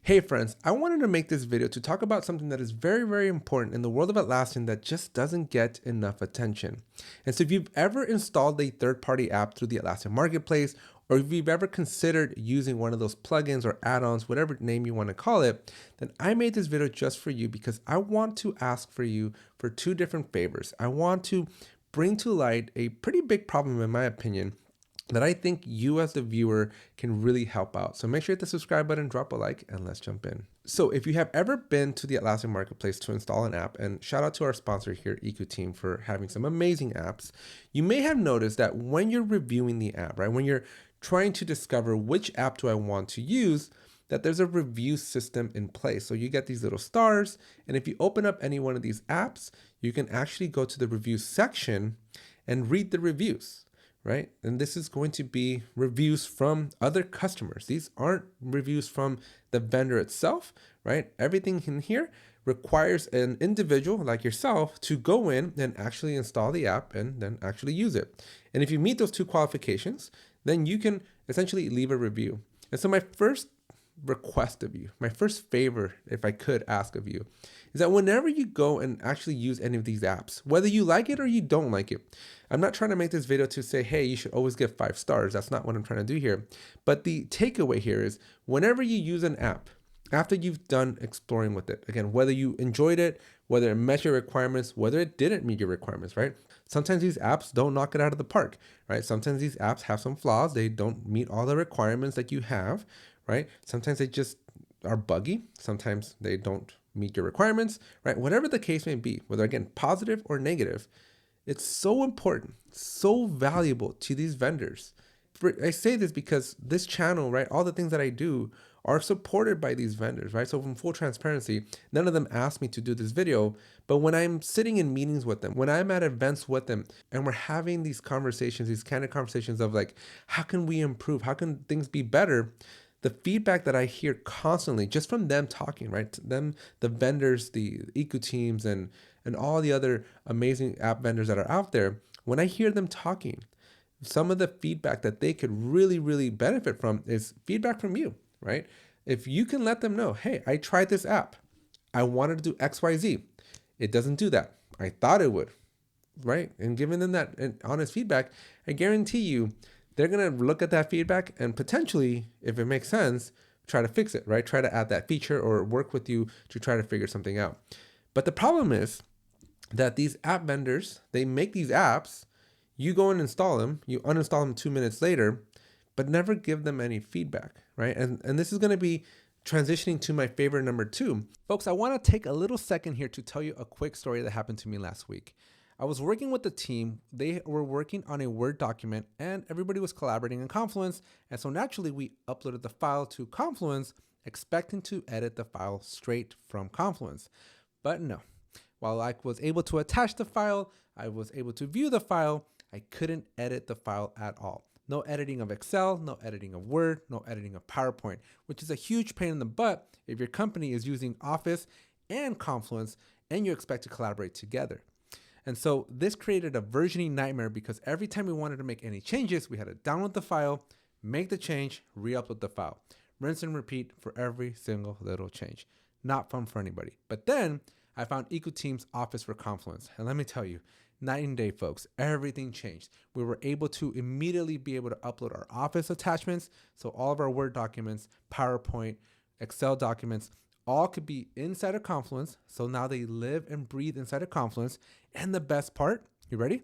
Hey friends, I wanted to make this video to talk about something that is very, very important in the world of Atlassian that just doesn't get enough attention. And so if you've ever installed a third-party app through the Atlassian Marketplace, or if you've ever considered using one of those plugins or add-ons, whatever name you want to call it, then I made this video just for you because I want to ask for you for two different favors. I want to bring to light a pretty big problem, in my opinion, that I think you as the viewer can really help out. So make sure you hit the subscribe button, drop a like, and let's jump in. So if you have ever been to the Atlassian Marketplace to install an app, and shout out to our sponsor here, EcoTeam, for having some amazing apps, you may have noticed that when you're reviewing the app, right, when you're trying to discover which app do I want to use, that there's a review system in place. So you get these little stars, and if you open up any one of these apps, you can actually go to the review section and read the reviews. Right? And this is going to be reviews from other customers. These aren't reviews from the vendor itself, right? Everything in here requires an individual like yourself to go in and actually install the app and then actually use it. And if you meet those two qualifications, then you can essentially leave a review. And so my first request of you, my first favor, if I could ask of you, is that whenever you go and actually use any of these apps, whether you like it or you don't like it, I'm not trying to make this video to say, hey, you should always get 5 stars. That's not what I'm trying to do here. But the takeaway here is whenever you use an app, after you've done exploring with it, again, whether you enjoyed it, whether it met your requirements, whether it didn't meet your requirements, right? Sometimes these apps don't knock it out of the park, right? Sometimes these apps have some flaws. They don't meet all the requirements that you have, right? Sometimes they just are buggy. Sometimes they don't meet your requirements, right? Whatever the case may be, whether again, positive or negative, it's so important, so valuable to these vendors. I say this because this channel, right, all the things that I do are supported by these vendors, right? So from full transparency, none of them asked me to do this video, but when I'm sitting in meetings with them, when I'm at events with them, and we're having these conversations, these candid conversations of like, how can we improve? How can things be better? The feedback that I hear constantly just from them talking, right? Them, the vendors, the eco teams, and all the other amazing app vendors that are out there, when I hear them talking, some of the feedback that they could really, really benefit from is feedback from you, right? If you can let them know, hey, I tried this app. I wanted to do XYZ. It doesn't do that. I thought it would, right? And giving them that honest feedback, I guarantee you, they're going to look at that feedback and potentially, if it makes sense, try to fix it, right? Try to add that feature or work with you to try to figure something out. But the problem is that these app vendors, they make these apps, you go and install them, you uninstall them 2 minutes later, but never give them any feedback, right? And this is going to be transitioning to my favorite number 2. Folks, I want to take a little second here to tell you a quick story that happened to me last week. I was working with the team. They were working on a Word document and everybody was collaborating in Confluence. And so naturally we uploaded the file to Confluence, expecting to edit the file straight from Confluence. But no, while I was able to attach the file, I was able to view the file, I couldn't edit the file at all. No editing of Excel, no editing of Word, no editing of PowerPoint, which is a huge pain in the butt if your company is using Office and Confluence and you expect to collaborate together. And so this created a versioning nightmare because every time we wanted to make any changes, we had to download the file, make the change, re-upload the file. Rinse and repeat for every single little change. Not fun for anybody. But then I found EcoTeam's Office for Confluence. And let me tell you, night and day, folks, everything changed. We were able to immediately be able to upload our Office attachments. So all of our Word documents, PowerPoint, Excel documents, all could be inside of Confluence. So now they live and breathe inside of Confluence. And the best part, you ready?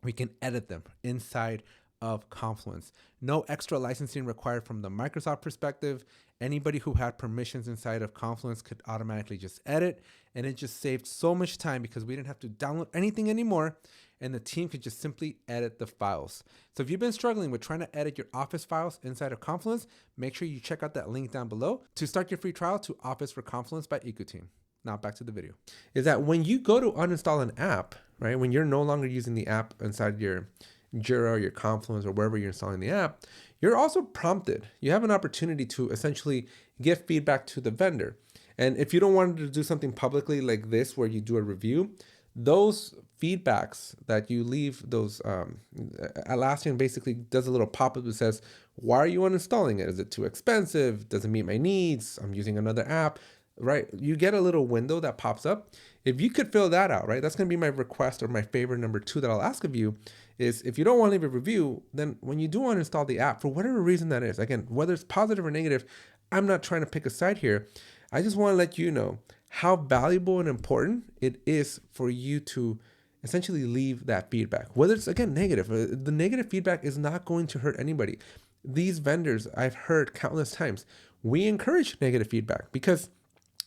We can edit them inside of Confluence. No extra licensing required from the Microsoft perspective. Anybody who had permissions inside of Confluence could automatically just edit, and it just saved so much time because we didn't have to download anything anymore, and the team could just simply edit the files. So if you've been struggling with trying to edit your Office files inside of Confluence, make sure you check out that link down below to start your free trial to Office for Confluence by EcoTeam. Now back to the video. Is that when you go to uninstall an app, right, when you're no longer using the app inside your Jira or your Confluence or wherever you're installing the app, you're also prompted. You have an opportunity to essentially give feedback to the vendor. And if you don't want to do something publicly like this where you do a review, those feedbacks that you leave, those Atlassian basically does a little pop-up that says, why are you uninstalling it? Is it too expensive? Doesn't meet my needs? I'm using another app, right? You get a little window that pops up. If you could fill that out, right? That's going to be my request or my favor number 2 that I'll ask of you is, if you don't want to leave a review, then when you do uninstall the app, for whatever reason that is, again, whether it's positive or negative, I'm not trying to pick a side here. I just want to let you know how valuable and important it is for you to essentially leave that feedback. Whether it's, again, negative, the negative feedback is not going to hurt anybody. These vendors, I've heard countless times, we encourage negative feedback because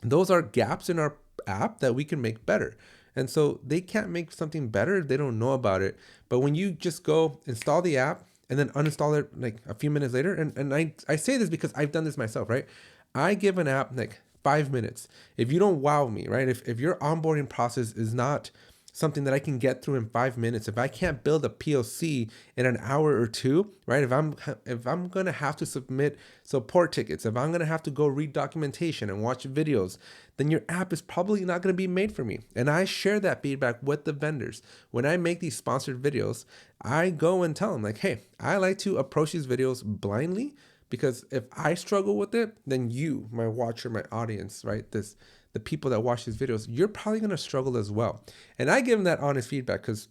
those are gaps in our app that we can make better. And so they can't make something better if they don't know about it. But when you just go install the app and then uninstall it like a few minutes later, and I say this because I've done this myself, right? I give an app like 5 minutes. If you don't wow me, right? If your onboarding process is not something that I can get through in 5 minutes, if I can't build a POC in an hour or two, right? If I'm gonna have to submit support tickets, if I'm gonna have to go read documentation and watch videos, then your app is probably not gonna be made for me. And I share that feedback with the vendors. When I make these sponsored videos, I go and tell them like, hey, I like to approach these videos blindly, because if I struggle with it, then you, my watcher, my audience, right? The people that watch these videos, you're probably going to struggle as well. And I give them that honest feedback because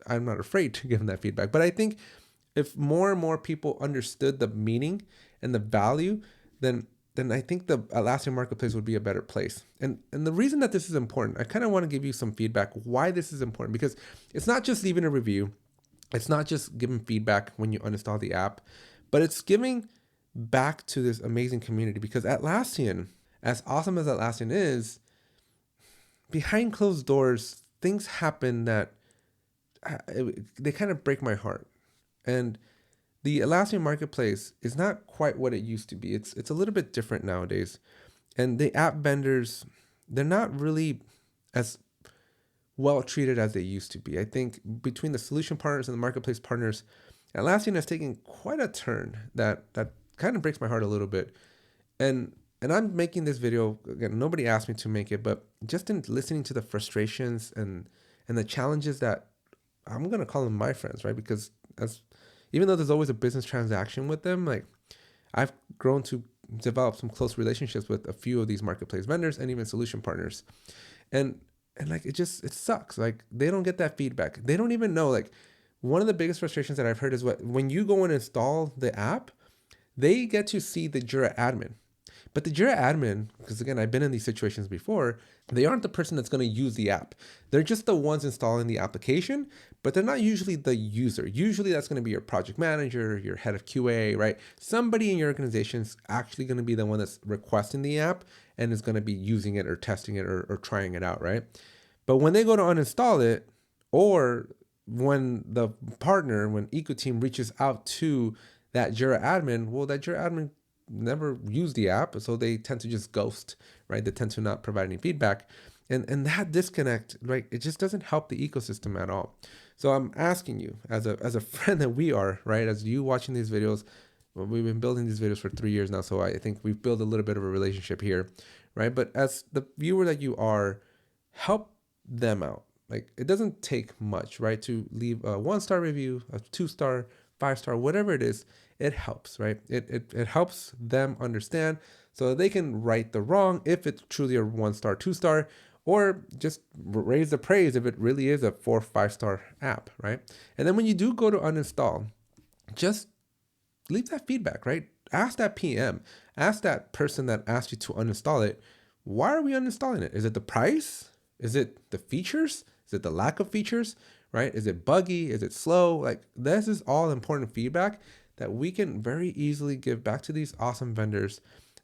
I'm not afraid to give them that feedback. But I think if more and more people understood the meaning and the value, then I think the Atlassian Marketplace would be a better place. And the reason that this is important, I kind of want to give you some feedback why this is important, because it's not just leaving a review. It's not just giving feedback when you uninstall the app, but it's giving back to this amazing community. Because Atlassian, as awesome as Atlassian is, behind closed doors, things happen that they kind of break my heart. And the Atlassian Marketplace is not quite what it used to be. It's a little bit different nowadays. And the app vendors, they're not really as well treated as they used to be. I think between the solution partners and the marketplace partners, Atlassian has taken quite a turn that kind of breaks my heart a little bit. And I'm making this video, again, nobody asked me to make it, but just in listening to the frustrations and the challenges that I'm going to call them my friends, right? Because even though there's always a business transaction with them, like I've grown to develop some close relationships with a few of these marketplace vendors and even solution partners. And like, it sucks. Like they don't get that feedback. They don't even know, like one of the biggest frustrations that I've heard is when you go and install the app, they get to see the Jira Admin. But the Jira Admin, because again, I've been in these situations before, they aren't the person that's going to use the app. They're just the ones installing the application, but they're not usually the user. Usually that's going to be your project manager, your head of QA, right? Somebody in your organization is actually going to be the one that's requesting the app and is going to be using it or testing it or trying it out, right? But when they go to uninstall it, or when the partner, when Eco Team reaches out to that Jira Admin, well, that Jira Admin never use the app, so they tend to just ghost, right? They tend to not provide any feedback, and that disconnect, right? It just doesn't help the ecosystem at all. So I'm asking you, as a friend that we are, right? As you watching these videos, well, we've been building these videos for 3 years now, so I think we've built a little bit of a relationship here, right? But as the viewer that you are, help them out. Like it doesn't take much, right? To leave a 1-star review, a 2-star, 5-star, whatever it is. It helps, right? It helps them understand so they can right the wrong if it's truly a 1-star, 2-star, or just raise the praise if it really is a 4 or 5-star app, right? And then when you do go to uninstall, just leave that feedback, right? Ask that PM, ask that person that asked you to uninstall it, why are we uninstalling it? Is it the price? Is it the features? Is it the lack of features, right? Is it buggy? Is it slow? Like this is all important feedback that we can very easily give back to these awesome vendors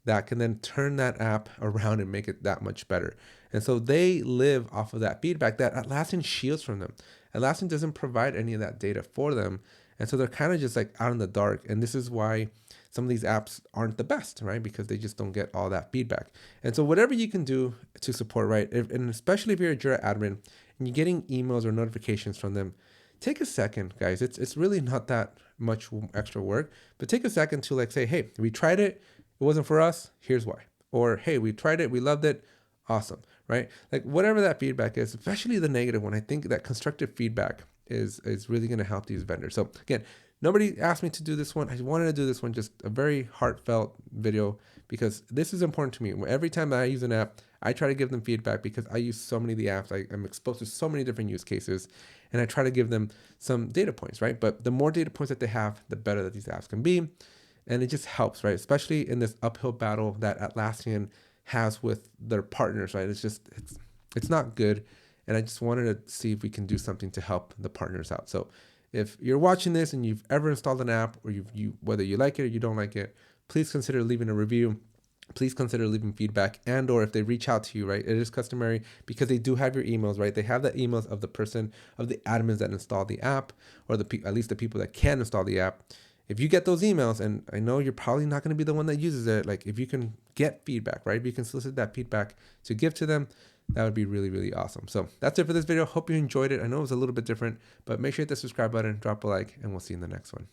that can then turn that app around and make it that much better. And so they live off of that feedback that Atlassian shields from them. Atlassian doesn't provide any of that data for them. And so they're kind of just like out in the dark. And this is why some of these apps aren't the best, right? Because they just don't get all that feedback. And so whatever you can do to support, right? And especially if you're a Jira admin and you're getting emails or notifications from them, take a second, guys. It's really not that much extra work, but take a second to like say, hey, we tried it. It wasn't for us. Here's why. Or, hey, we tried it. We loved it. Awesome. right? Like whatever that feedback is, especially the negative one, I think that constructive feedback is really going to help these vendors. So again, nobody asked me to do this one. I wanted to do this one, just a very heartfelt video, because this is important to me. Every time that I use an app, I try to give them feedback because I use so many of the apps. I'm exposed to so many different use cases, and I try to give them some data points, right? But the more data points that they have, the better that these apps can be. And it just helps, right? Especially in this uphill battle that Atlassian has with their partners, right? It's not good. And I just wanted to see if we can do something to help the partners out. So if you're watching this and you've ever installed an app, or whether you like it or you don't like it, please consider leaving a review. Please consider leaving feedback, and or if they reach out to you, right? It is customary because they do have your emails, right? They have the emails of the person, of the admins that installed the app, or at least the people that can install the app. If you get those emails, and I know you're probably not going to be the one that uses it, like if you can get feedback, right? If you can solicit that feedback to give to them, that would be really, really awesome. So that's it for this video. Hope you enjoyed it. I know it was a little bit different, but make sure you hit the subscribe button, drop a like, and we'll see you in the next one.